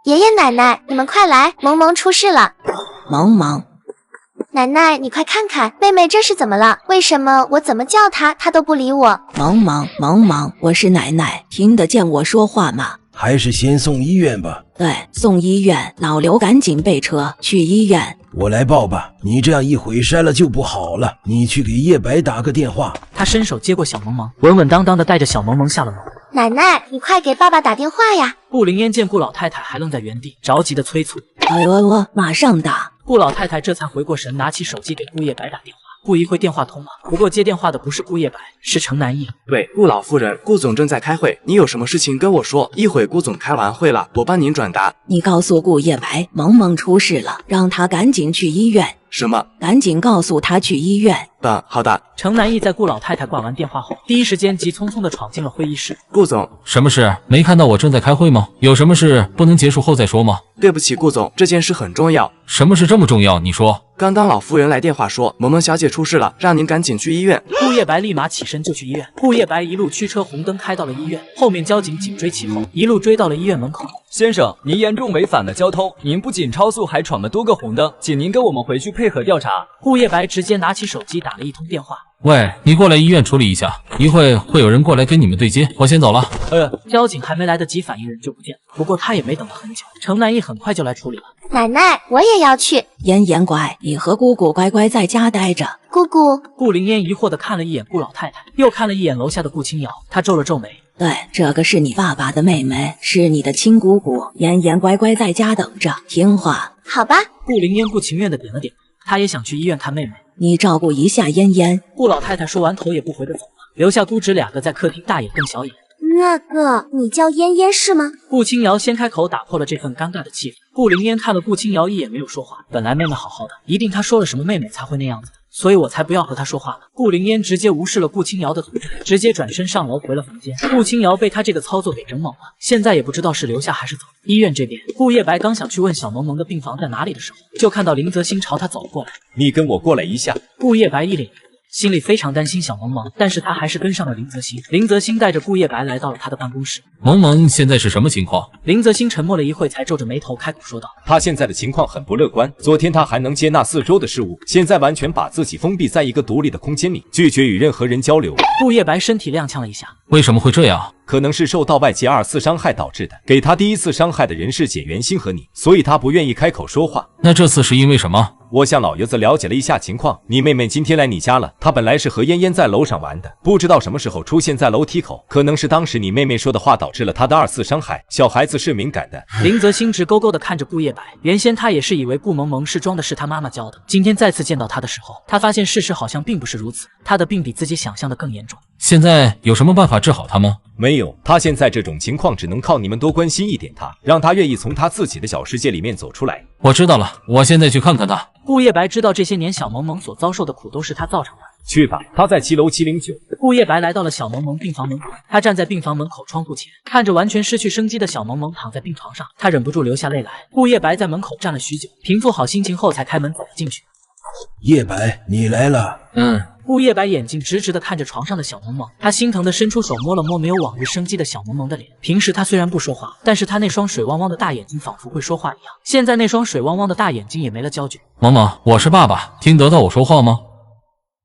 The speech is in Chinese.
爷爷奶奶，你们快来，萌萌出事了！萌萌，奶奶，你快看看，妹妹这是怎么了？为什么我怎么叫她，她都不理我？萌萌，我是奶奶，听得见我说话吗？还是先送医院吧。对，送医院，老刘赶紧备车去医院。我来抱吧，你这样一毁筛了就不好了。你去给叶白打个电话。他伸手接过小萌萌，稳稳当当的带着小萌萌下了楼。奶奶，你快给爸爸打电话呀！顾灵烟见顾老太太还愣在原地，着急的催促：“我马上打。”顾老太太这才回过神，拿起手机给顾叶白打电话。不一会电话通了，不过接电话的不是顾叶白，是程南义。喂，顾老夫人，顾总正在开会，你有什么事情跟我说，一会顾总开完会了，我帮您转达。你告诉顾叶白，萌萌出事了，让他赶紧去医院。什么？赶紧告诉他去医院。好的。程南义在顾老太太挂完电话后，第一时间急匆匆地闯进了会议室。顾总，什么事？没看到我正在开会吗？有什么事不能结束后再说吗？对不起，顾总，这件事很重要。什么事这么重要？你说。刚刚老夫人来电话说，萌萌小姐出事了，让您赶紧去医院。顾叶白立马起身就去医院。顾叶白一路驱车红灯开到了医院，后面交警紧追其后，一路追到了医院门口。先生，您严重违反了交通，您不仅超速，还闯了多个红灯，请您跟我们回去配合调查。顾叶白直接拿起手机打了一通电话。喂，你过来医院处理一下，一会有人过来跟你们对接，我先走了。交警还没来得及反应，人就不见了。不过他也没等了很久，程南义很快就来处理了。奶奶，我也要去。妍乖，你和姑姑乖乖在家待着。姑姑。顾灵烟疑惑地看了一眼顾老太太，又看了一眼楼下的顾清瑶，她皱了皱眉。对，这个是你爸爸的妹妹，是你的亲姑姑。妍乖乖在家等着，听话。好吧。顾灵烟不情愿地点了点，她也想去医院看妹妹。你照顾一下妍。顾老太太说完头也不回地走了，留下姑侄俩个在客厅大眼瞪小眼。那个，你叫嫣是吗？顾清瑶先开口打破了这份尴尬的气氛。顾灵烟看了顾清瑶一眼，没有说话。本来妹妹好好的，一定她说了什么妹妹才会那样子，所以我才不要和她说话了。顾灵烟直接无视了顾清瑶的阻止，直接转身上楼回了房间。顾清瑶被她这个操作给整懵了，现在也不知道是留下还是走。医院这边，顾叶白刚想去问小萌萌的病房在哪里的时候，就看到林泽星朝他走了过来。你跟我过来一下。顾叶白一脸心里非常担心小萌萌，但是他还是跟上了林泽星。林泽星带着顾叶白来到了他的办公室。萌萌现在是什么情况？林泽星沉默了一会，才皱着眉头开口说道：他现在的情况很不乐观，昨天他还能接纳4周的事物，现在完全把自己封闭在一个独立的空间里，拒绝与任何人交流。顾叶白身体踉跄了一下，为什么会这样？可能是受到外界2次伤害导致的，给他第1次伤害的人是简元星和你，所以他不愿意开口说话。那这次是因为什么？我向老爷子了解了一下情况，你妹妹今天来你家了，她本来是和嫣在楼上玩的，不知道什么时候出现在楼梯口，可能是当时你妹妹说的话导致了她的2次伤害，小孩子是敏感的。林泽星直勾勾地看着顾叶白，原先他也是以为顾萌萌是装的是他妈妈教的，今天再次见到他的时候，他发现事实好像并不是如此，他的病比自己想象的更严重。现在有什么办法治好他吗？没有，他现在这种情况只能靠你们多关心一点他，让他愿意从他自己的小世界里面走出来。我知道了，我现在去看看他。顾叶白知道这些年小萌萌所遭受的苦都是他造成的。去吧，他在7楼709。顾叶白来到了小萌萌病房门口，他站在病房门口窗户前，看着完全失去生机的小萌萌躺在病床上，他忍不住流下泪来。顾叶白在门口站了许久，平复好心情后才开门走了进去。叶白，你来了。顾叶白眼睛直直地看着床上的小萌萌，他心疼地伸出手摸了摸没有往日生机的小萌萌的脸。平时他虽然不说话，但是他那双水汪汪的大眼睛仿佛会说话一样，现在那双水汪汪的大眼睛也没了焦距。萌萌，我是爸爸，听得到我说话吗？